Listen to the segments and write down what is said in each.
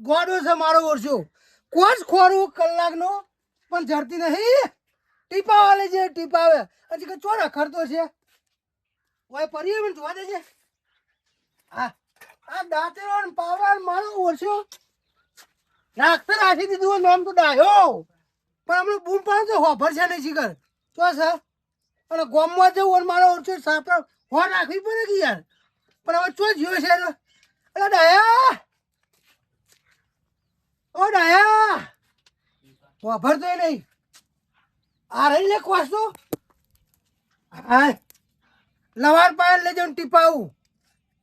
ગોડો છે મારો ઓરછો કોસ ખોરું કલાકનો પણ જડતી નહીં ટીપા વાલે છે ટીપા આવે હજી કે ચોર ખરતો છે ઓય પરી મને જોવા દેજે આ આ દાંતેરો ને પાવર મારો ઓરછો નાખતે રાખી દીધું નામ તો ડાયો પણ હમણાં બૂમ પાડો તો હોભર છે નહીં શીખર ચો છે અને ગોમમાં જવું અને મારો ઓરછો સાપડો હો રાખવી પડે કે યાર પણ હવે ચો જીવો છે અરે ડાયા ઓ ડાયા હોભર તો નહીં આ રહી લે કોસ તો હા લવાર પાયર લઈ જાઉં ટીપાવું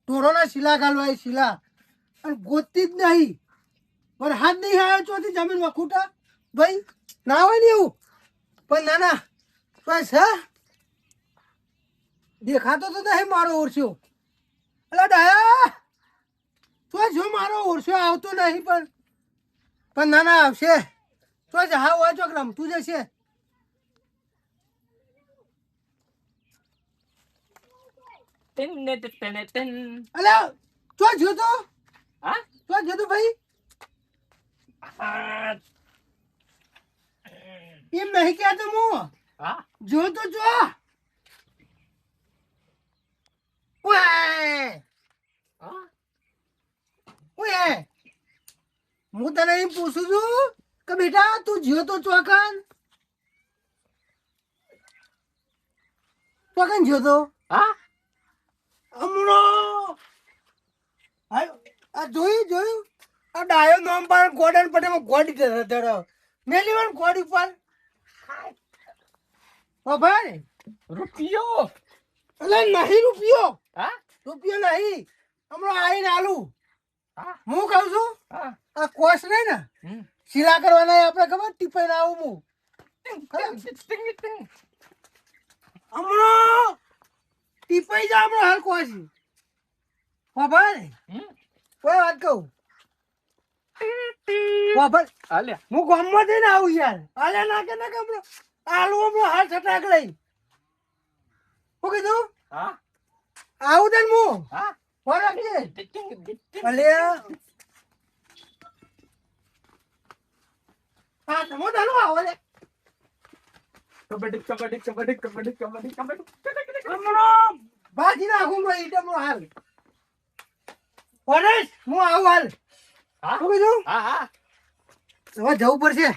ઢોરોના શીલા ઘાલવા એ શીલા અને ગોતતી જ નહીં પણ હાથ નહીં આવ્યો ચોથી જમીનમાં ખૂટા ભાઈ ના હોય ને એવું પણ ના ના બસ હા દેખાતો તો નહીં મારો ઓરસ્યો અલા ડાયા તો જો મારો ઓરસ્યો આવતો નહીં પણ ના ના આવશે તો જ હા હોય ચોક રમતું જશે અલા તો જોતો હા તો જોતો ભાઈ એમ નહીં કહેતો હું હા જોતો જો ઓય હા ઓય હું તને એમ પૂછું છું કે બેટા તું જોતો ચોકન જોતો હા હમણો આ જોયું આ ડાયો નામ પર ગોડન પટેમાં ગોડી ધરો મેલી વન ગોડી પર ઓ ભાઈ રૂપિયો એટલે નહીં રૂપિયો હા નહીં હમણાં આવીને આલું હા હું કહું છું હા આ કોસ નહીં ને શીલા કરવાના આપણે ખબર ટીપાઈને આવું હું હમણાં ટીપાઈ જા હમણાં હાલ કોસ ભાઈ કોઈ વાત કહું આલ્યા હું ગામમાં જઈને આવું યાર આલ્યા નાખે ના હમણાં આલુ હમણાં હાલ છટાક લઈ શું કીધું હા આવું તને હું હા ફોન રાખીએ ભલે હા તમો ચાલો આવો લે કબડ્ડી કબડ્ડી કબડ્ડી કબડ્ડી કબડ્ડી કબડ્ડી હમણાં ભાજી નાખું ભાઈ ઈટમનો હાલ ફોરેશ હું આવું હાલ હા શું કીધું હા હા હવે જવું પડશે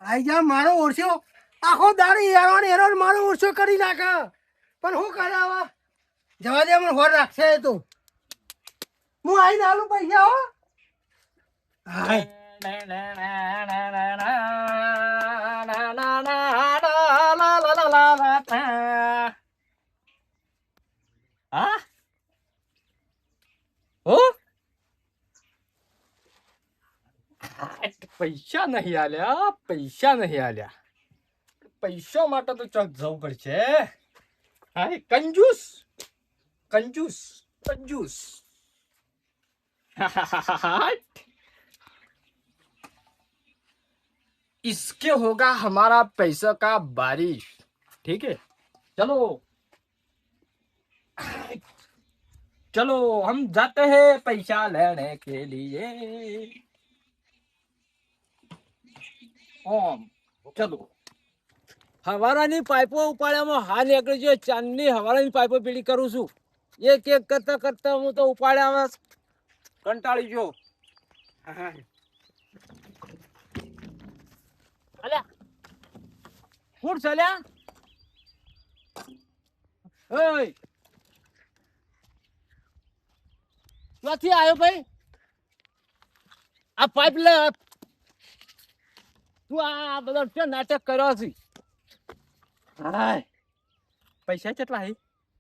આઈ જા મારો ઓરસ્યો આખો દાડી એરો મારો ઓરસ્યો કરી નાખે પણ હું કરે આવા જવા દે મને હોર રાખશે એ તો હું આઈને આલું પૈસા હો હાય હા ઓ પૈસા નહીં આલ્યા પૈસા માટે તો ચોક જવું પડશે હા કંજૂસ इसके होगा हमारा पैसा का बारिश ठीक है चलो हम जाते हैं पैसा लेने के लिए ओम चलो હવારાની પાઇપો ઉપાડ્યામાં હા નીકળી ગયો ચાંદની હવારાની પાઇપો પેલી કરું છું એક કરતા હું તો ઉપાડ્યા કંટાળી ગયો અલ્યા ફૂટ ચાલ્યા ઓય ક્યાંથી આવ્યો ભાઈ આ પાઇપ લે તું આ બધો ક્યાં નાટક કર્યો છે હાય पैसा કેટલા હે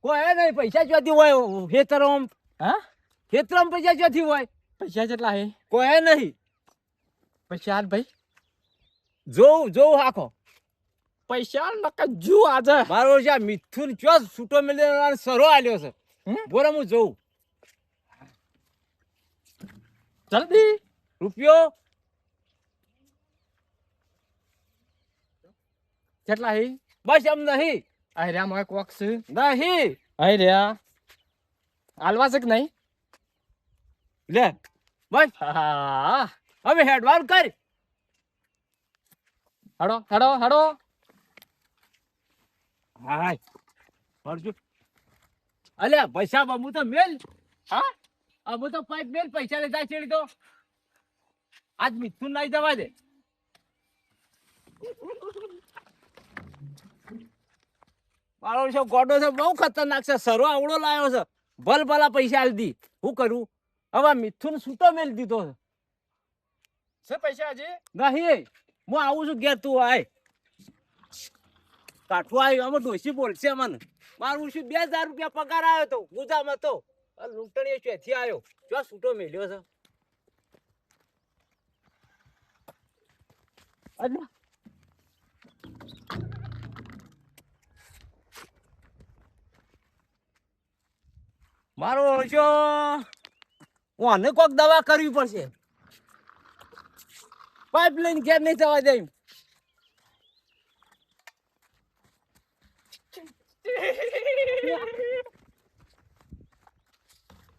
કોઈ નહીં પૈસા ચોથી હોય ખેતરમાં હા ખેતરમાં પૈસા ચોથી હોય पैसा કેટલા હે કોઈ નહીં पैसा હાલ ભાઈ જોઉં હાખો पैसा નકા જુ આજે મારો છે આ મિથુન ચો છૂટો મેળ્યો સરો આલ્યો છે બોરા હું જોઉં જલ્દી રૂપિયો કેટલા હે બસ એમ નહીં આયરા મોય કોક છે નહીં આયરા આલવા છે કે નહીં લે બસ હા હવે હેડવાન કર હેડો હેડો હેડો હાય ફરજો અલ્યા પૈસા બાબુ તો મેલ હા અમુ તો પાઇપ મેલ પૈસા લેતા છેડી તો આજ મિથુન નહીં જવા દે મારો છે ગોડો છે બહુ ખતરનાક છે સરો આવડો લાવ્યો છે ભલ ભલા પૈસા આલી દી હું કરું હવે મિથુન છૂટો મેલ દીધો છે છે પૈસા હજી નહીં હું આવું છું ઘેર તું આય કાઠું આવ્યું અમે ડોસી બોલશે મને મારું શું 2000 રૂપિયા પગાર આવ્યો તો ગુજામાં તો લૂંટણીએ ચોથી આવ્યો જો છૂટો મેલ્યો છે અલ્યા મારો ઓછો ઓને કોક દવા કરવી પડશે પાઇપ લઈને ઘેર નહીં જવા દે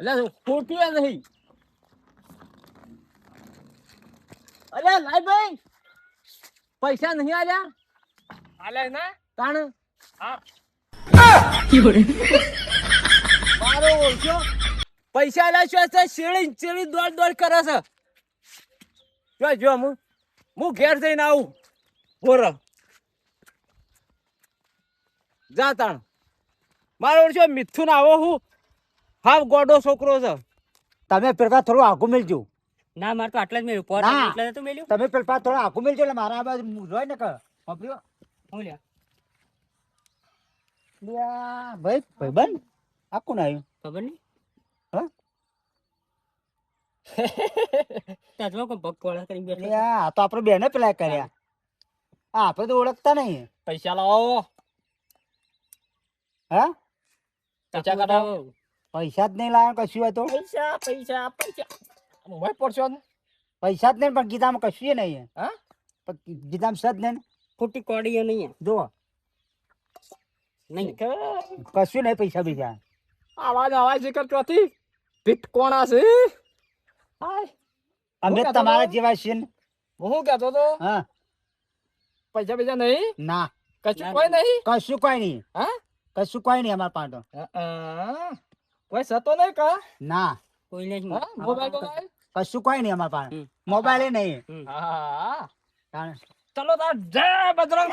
એટલે ખોટું નહીં અલ્યા લાઈ ભાઈ પૈસા નહીં આલ્યા હાલે ને તાણ હા મારો ઓછો પૈસા આલ્યા છે શેળી શેળી દોડ દોડ કરે છે જો હું ઘેર જઈને આવું બોર જા તાણ મારો ઓછો મિથુન આવો હું હાવ ગોડો છોકરો છે તમે પેલા થોડું આગું મેલજો ના મારે તો આટલા જ મેળ્યું પર ના. એટલે તો મેળ્યું તમે પેલા થોડું આગું મેલજો એટલે મારા આ બાજુ જોઈ ને કે વાપર્યો. હું લ્યા લ્યા, ભાઈ ભાઈબંધ આ કોણ આવ્યું ખબર નહીં હા? તાજમાં કોઈ પગ પોળા કરી બેઠો લ્યા, આ તો આપણે બેને પેલા કર્યા આ આપણે તો ઓળખતા નહીં પૈસા લાવો હા પૈસા કાઢો પૈસા જ નહીં લાવ્યા કશું હોય તો પૈસા પૈસા પૈસા મોબાઈલ પડશો ને પૈસા જ નહીં પણ ગીતામાં કશું નહીં હા પણ ગીતામાં સદ નહીં ખોટી કોડીઓ નહીં જો નહીં કશું નહીં પૈસા બીજા આવાજ આવાજ જીકર ચોથી પીઠ કોણા છે હાય અમે હું કહેતો તમારા હતો? જેવા છીએ ને. હું કહેતો તો હા પૈસા પૈસા નહીં ના કશું કોઈ નહીં કશું કોઈ નહીં હા કશું કોઈ નહીં અમારા પાસે કોઈ સતો નહીં કા ના કોઈ નહીં હા મોબાઈલ મોબાઈલ કશું કોઈ નહીં અમારા પાસે હમ. મોબાઈલ નહીં હા તાણે. ચલો તાર જય બજરંગ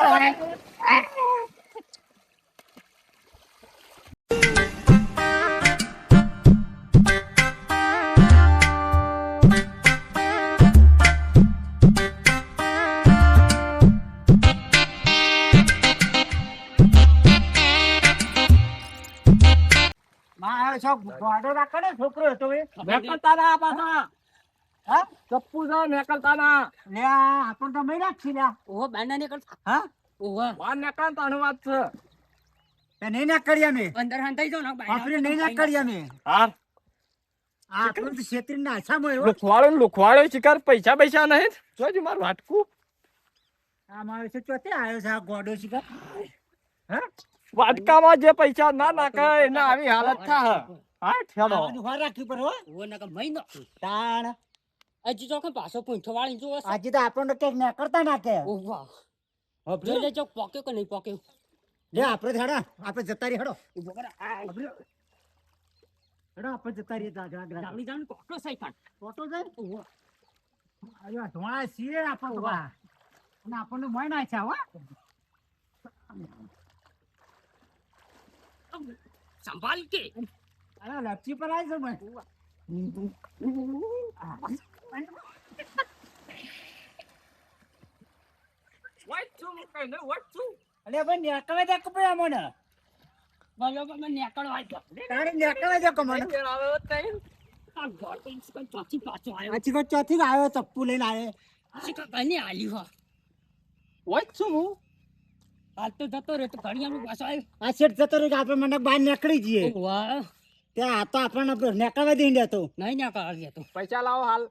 મારો ગોડો રાખો ને છોકરો હતો એ મેકલતા ના પાછા હા ચપ્પુ છે મેકલતા ના લ્યા આપણને તો મહી નાખી લ્યા ઓહો બાંડા ને કરતા હા ઓહો વાર મેકલતા નું વાત છે તે નહીં ના કરી અમે અંદર હાંતાઈ જાવ ને આપણે નહીં ના કરી અમે હા આપણે તો છેતરી ના આછામાં એવો લુખવાડો શિકાર પૈસા પૈસા નહીં જોજો મારું વાટકું આ મારો છે ચોથે આવ્યો છે આ ગોડો શિકાર હા વાટકામાં જે પૈસા ના નાખે એને આવી હાલત થાય હા ઠેલો આ બધું વાર રાખવી પડે હો ઓહો નકર મહિનો તાણ હજી તો પાછો પૂંછો વાળી જો આજે તો આપણને કઈક ના કરતા નાખે ઓહો જોઈ લેજો પોક્યો કે નહીં પોક્યો લે આપણે હેડો આપણે જતા રહી હેડો ઉભો કર હેડો આપણે જતા રહીએ જાવણી જાવણી કોટો સાઈફાન ફોટો જાય ઓહો અરે ધોળા છીએ આપણે તો અને આપણને મોય ના છે હો સંભાળ કે અરે લપસી પર આવી છે ભાઈ અલે ભાઈ નેકળે દે કે ભાઈ અમને બરાબર મને નેકળો આવી ગયો તારે નેકળે દે કે મને આ ગોટી ચોથી પાછો આવ્યો આછી કો ચોથી આવ્યો ચપ્પુ લઈને આવ્યો શીખા કને આલી હો હાલ તો જતો રે તો ઘડિયાળનું પાછો આવ્યો આ શેઠ જતો રહ્યો કે આપણે મને બહાર નીકળી જઈએ વાહ ત્યાં આ તો આપણને નીકળવા દઈ દેતો નહીં ના કાઢ તો પૈસા લાવો હાલ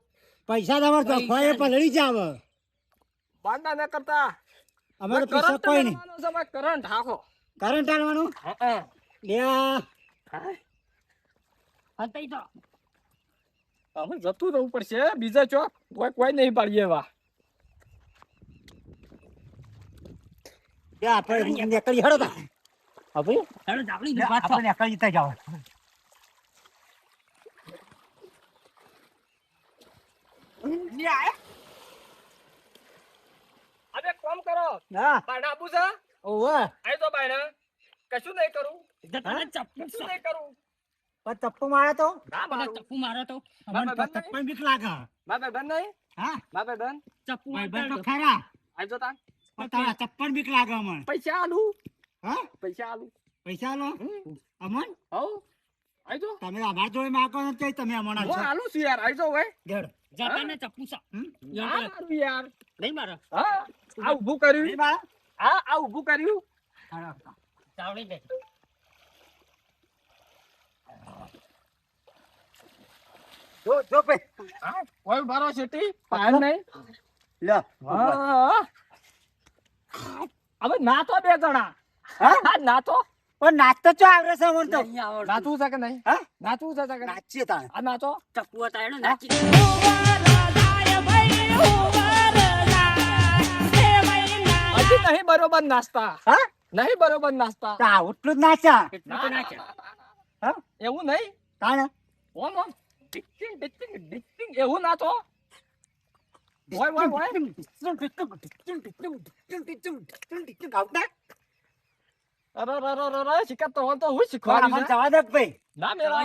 પૈસા તમારે તો ખોએ પલળી જાવ બાંધા ન કરતા અમારે પૈસા કોઈ નહીં કરંટ હાખો કરંટ આલવાનું લે હંતાઈ તો હવે જતું રહેવું પડશે બીજા ચોક કોઈ નહીં પાડીએ એવા. આપણે નીકળી હેડો તા હવે હેડો જાવડી ની વાત આપણે નીકળી જતા જાવ હવે કોમ કરો હા બાયણા આપું છે ઓવે આઈ તો બાયણા કશું નહીં કરું તને ચપ્પુ કશું નહીં કરું પણ ચપ્પુ મારે તો ના તને મારું ચપ્પુ મારો તો અમને બંધ ચપ્પુ બીક લાગે મારે બંધ નહીં હા મારે બંધ ચપ્પુ ભાઈ તો મારતો. ખરા આઈ તો તાન પણ તારા ચપ્પલ બીક લાગે અમને પૈસા આલુ હા પૈસા આલુ પૈસા લો અમન હો આઈ તો તમે અમારા જોડે માગો નથી તમે અમને હું આલુ છું યાર આઈ તો ભાઈ દેડ જતા ને ચપ્પુ સા ના મારું યાર નહીં મારો હા આ ઊભું કર્યું નહીં મારા હા આ ઊભું કર્યું જાવડી દે જો પે હા કોઈ બારો છેટી પાડ નહીં લ્યો હા હવે ના તો બે જણા હા ના તો પણ નાચતો ચો આવરે છે અમને તો નહીં આવડતું. નાચવું છે કે નહીં હા નાચવું છે કે નહીં નાચીએ તાણે આ નાચો ચપ્પુ હતા એનો નાચી હજી નહીં બરોબર નાચતા હા નહીં બરોબર નાચતા તો આટલું જ નાચ્યા એટલું તો નાચે હા એવું નહીં તાણે ઓમ ઓમ ડિક્ટિંગ ડિક્ટિંગ ડિક્ટિંગ એવું નાચો ઓય ઓય ઓય આવતા અરે શીખત તો હું તો હું અમને શીખવાડું છે જવા દે ભાઈ ના મેરા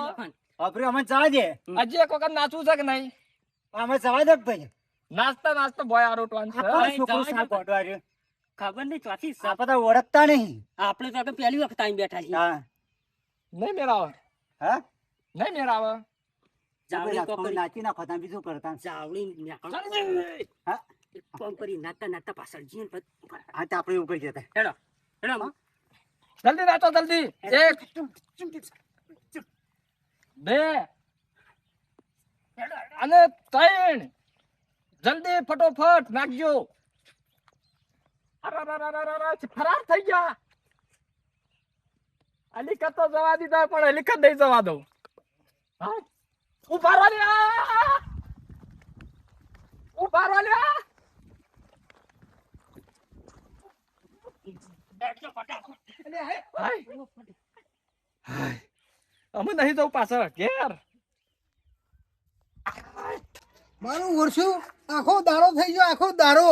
અભરે અમે જવા દે હજી એક વખત નાચવું છે કે નહીં અમે જવા દે ભાઈ નાચતા નાચતા બોય આરોટવાનું છે આપણો છોકરો જવા દે. સાવ ગોઠવા રહ્યો. ખબર નહીં ચોથી આપણે તો ઓળખતા નહીં આપણે તો આગળ પહેલી વખત આવીને બેઠા છીએ હા નહીં મેરાવે હા નહીં મેરાવે જાવડી કોકરી નાચી નાખો તમે બીજું કરતા જાવડી નીકળો હા એક કામ કરી નાચતા નાચતા પાછળ જઈએ ને પછી હા તો આપણે એવું કરી જતા હેડો હેડો જલ્દી નાચો જલ્દી એક બે અને ત્રણ જલ્દી ફટોફટ નાખજો ફરાર થઈ ગયા અલીકત તો જવા દીધા પણ અલીકત નહીં જવા દઉં હા? ઉભા રહો લ્યા ઉભા રહો લ્યા હાય. હાય. અમે નહીં જવું પાછળ ઘેર મારો વર્ષો આખો દાડો થઈ ગયો આખો દાડો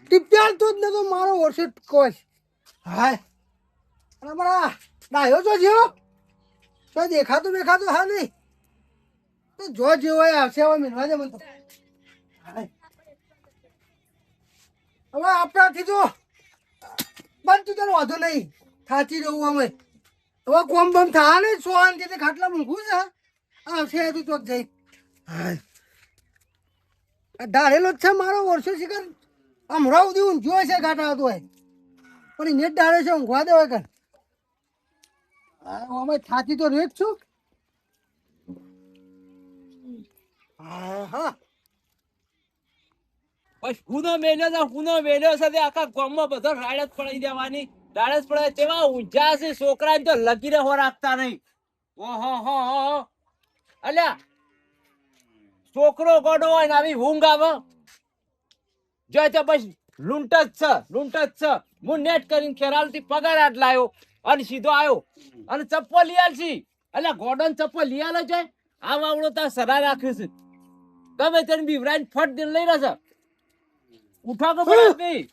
ટીપ્યાલ તો જ નતો મારો વર્ષો કોઈ હાય અને મારા ડાયો જો જેવો તો દેખાતું હા નહીં તો જો જેવો એ આવશે હવે મિલવા દે મને તો હાય. હવે આપણાથી તો બનતું તને વાંધો નહીં થાચી રહું અમે હવે કોમ બમ થા ને સોહાનથી ખાટલા મૂકવું છે આવશે તું ચોક જઈ હાય ધારેલો જ છે મારો વર્ષો શિખર હમણાં સુધી ઊંઘ્યો છે ઘાટા આવતો હોય પણ એને જ ડાળે છે ઊંઘવા દેવાય કર અમે થાતી તો રેત છું હા હા બસ હુનો મેલ્યો છે તે આખા ગામમાં બધો રાડત પડાઈ દેવાની રાડત પડે તેવા ઊંઝા છે છોકરાને તો લગીરે હો રાખતા નહીં ઓહો હો હો અલ્યા છોકરો ગોડો હોય ને આવી ઊંઘ આવે જો તે બસ લૂંટ જ છે હું નેટ કરીને ખેરાલથી પગાર આટ લાયો અને સીધો આવ્યો અને ચપ્પલ લઈ આલ છી અલ્યા ગોડન ચપ્પલ લઈ આલે છે આ વાવડો તાર સરા રાખ્યું છે ગમે તેને બીવરાઈને ફટ દે લઈ રહેશે ઉઠા કે પડે નહીં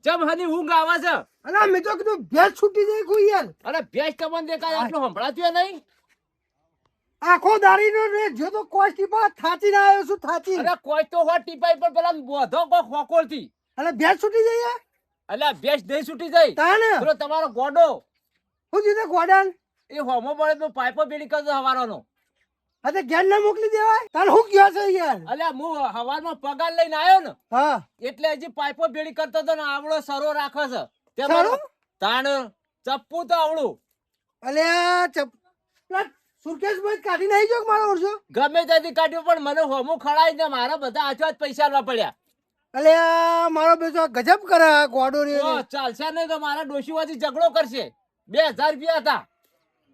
જબ હની ઊંઘ આવે છે અલા મેં તો કીધું ભેંસ છૂટી જાય કોઈ યાર અરે ભેંસ તમને દેખાય આટલું સંભળાતું નહીં આખો દાડીનો રે જો તો કોઈ ટીપા થાચી ના આવ્યો છું થાચી અરે કોઈ તો હો ટીપાઈ પર પેલા બોધો કોઈ ખોકોર થી અને ભેંસ છૂટી જાય અલ્યા ભેંસ નહીં છૂટી જાય તાને પેલો તમારો ગોડો હું જીતે ગોડાન એ હોમો પડે તો પાઇપો બેડી કરતો હવારનો અતે ઘેર ના મોકલી દેવાય તાન હું ગયો છે યાર અલ્યા હું હવારમાં પગાર લઈને આવ્યો ને હા એટલે હજી પાઇપો બેડી કરતો તો ને આવડો સરો રાખે છે તે સરો? મારો તાણ ચપ્પુ તો આવડું અલ્યા પેલા સુરકેશ ભાઈ કાઢી નહીં જો મારો વર્ષો ગમે ત્યાંથી કાઢ્યું પણ મને હોમું ખડાઈ ને મારા બધા હાથમાં જ પૈસા આલવા પડ્યા અલ્યા મારો બેસો ગજબ કરે આ ગોડો રે તો ચાલશે નહીં તો મારા ડોશીવાથી ઝઘડો કરશે 2000 રૂપિયા હતા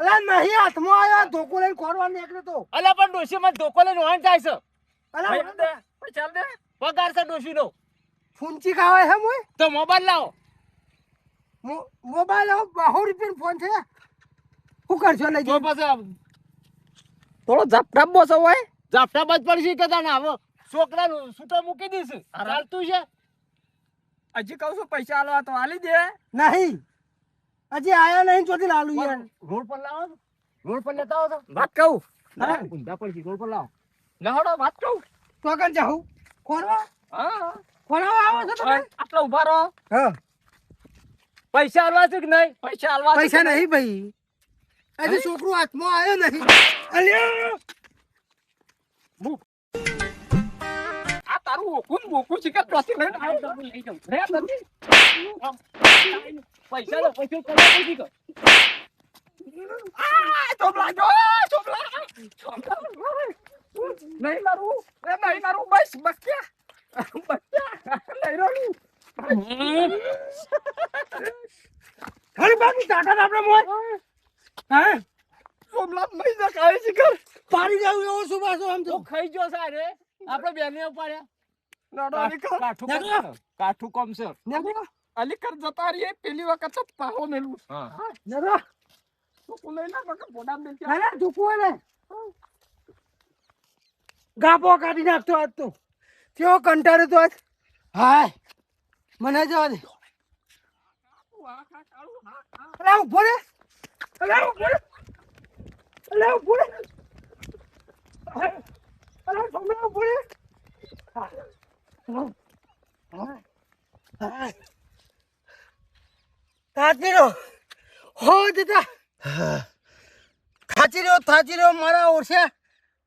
અલા નહીં હાથમાં આવ્યો ધોકો લઈને ખોરવા નીકળ્યો તો અલ્યા પણ ડોશી મને ધોકો લઈને વાણ જાય છે અલા પૈસા દે, પૈસા દે. પગાર છે ડોશીનો ફૂંચી ખાવા હે મોય તો મોબાઈલ લાવો મોબાઈલ 100 રૂપિયાનો ફોન છે શું કરશો લઈ તો જઈને? પછી થોડો ઝપટાબો છે હોય. ઝાપટા બાદ પડશે કે તને હવે છોકરાનું છૂટો મૂકી દઈશ ચાલતું છે હજી કહું છું પૈસા આલવા તો આલી દે. નહીં હજી આયા નહીં ચોથી લાલુ યાર રોડ પર લાવો રોડ પર લેતા આવો તો વાત કહું. હા, ઊંધા પડશે રોડ પર લાવો લહડો વાત કહું. તો કન જાઉં ખોરવા હા. ખોરવા આવો છો તમે આટલો ઉભા રહો. હા પૈસા આલવા છે કે નહીં પૈસા આલવા છે પૈસા કે નહીં ભાઈ હજી છોકરું હાથમાં આવ્યો નહીં અલ્યા આ તારું ઓકું ને બોકું છે કે ત્યાંથી લઈને આવ્યો. લઈ જાઉં રે નથી. પૈસા લો પૈસા કરવા પછી કર આ ચોપલા જો ચોપલા. નહીં મારું એ નહીં મારું બસ બક્યા બક્યા લઈ રહ્યો. હરી બાકી તાકાત આપણે મોય હા ચોપલા મહી જકાય છે કર. પાડી જાવ એવો શું પાછો આમ તો હું ખાઈ ગયો સારે આપણે બેને ઉપાડ્યા નડો અલી કર. કાઠું કોમ છે. કાઠું કોમ છે નેગો અલી કર જતા રહીએ પેલી વખત તો પાહો મેલું. હા નેગો ચોપલું લઈ લે બકા બોડા મેલ ના ના ઝૂકવો ને ગાપો કાઢી નાખતો આજ તો કેવો કંટાળો તો આજ હાય મને જવા દે અરે ઉભો રે અરે ઉભો રે અરે ઉભો રે અરે છોકરા ઉભો રે થાચી રહ્યો હો દીધા થાચી રહ્યો મારા ઓછા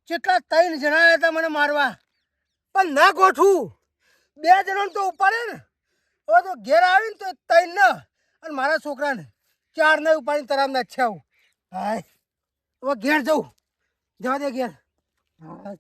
કેટલા 3 જણા આવ્યા હતા મને મારવા પણ ના ગોઠવું 2 જણાને તો ઉપાડે ને હવે તો ઘેર આવીને તો 3 ના અને મારા છોકરાને 4 ને ઉપાડીને તરામ નાખ્યા હાય હવે ઘેર જવું જવા દે ઘેર હા